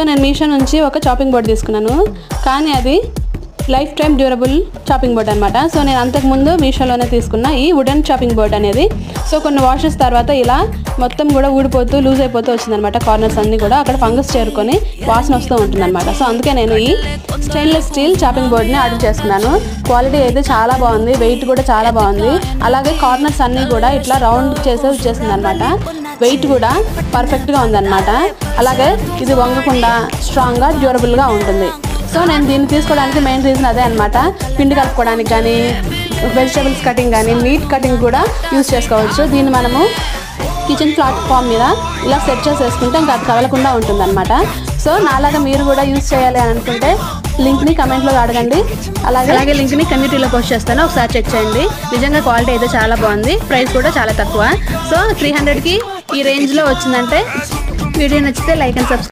నేను మీషో నుంచి ఒక చాపింగ్ బోర్డ్ తీసుకున్నాను, కానీ అది life time durable chopping board అనమాట. సో నేను అంతకుముందు మీషోలోనే తీసుకున్న ఈ వుడెన్ చాపింగ్ బోర్డ్ అనేది. సో కొన్ని వాషెస్ తర్వాత ఇలా మొత్తం కూడా ఊడిపోతూ లూజ్ అయిపోతూ వచ్చిందనమాట. కార్నర్స్ అన్నీ కూడా అక్కడ ఫంగస్ చేరుకొని వాసన వస్తూ ఉంటుందన్నమాట. సో అందుకే నేను ఈ స్టెయిన్లెస్ స్టీల్ చాపింగ్ బోర్డ్ని ఆర్డర్ చేసుకున్నాను. క్వాలిటీ అయితే చాలా బాగుంది, వెయిట్ కూడా చాలా బాగుంది. అలాగే కార్నర్స్ అన్నీ కూడా ఇట్లా రౌండ్ చేసే వచ్చేసింది అనమాట. వెయిట్ కూడా పర్ఫెక్ట్గా ఉందన్నమాట. అలాగే ఇది వంగకుండా స్ట్రాంగ్గా డ్యూరబుల్గా ఉంటుంది. సో నేను దీన్ని తీసుకోవడానికి మెయిన్ రీజన్ అదే అనమాట. పిండి కలుపుకోవడానికి కానీ, వెజిటబుల్స్ కటింగ్ కానీ, మీట్ కటింగ్ కూడా యూజ్ చేసుకోవచ్చు. దీన్ని మనము కిచెన్ ప్లాట్ఫామ్ మీద ఇలా సెట్ చేసేసుకుంటే ఇంకా అది కదలకుండా ఉంటుందన్నమాట. సో నాలాగా మీరు కూడా యూజ్ చేయాలి అని అనుకుంటే లింక్ని కమెంట్లో అడగండి. అలాగే లింక్ని కమ్యూనిటీలో పోస్ట్ చేస్తాను, ఒకసారి చెక్ చేయండి. నిజంగా క్వాలిటీ అయితే చాలా బాగుంది, ప్రైస్ కూడా చాలా తక్కువ. సో 300కి ఈ రేంజ్లో వచ్చిందంటే వీడియో నచ్చితే లైక్ అండ్ సబ్స్క్రైబ్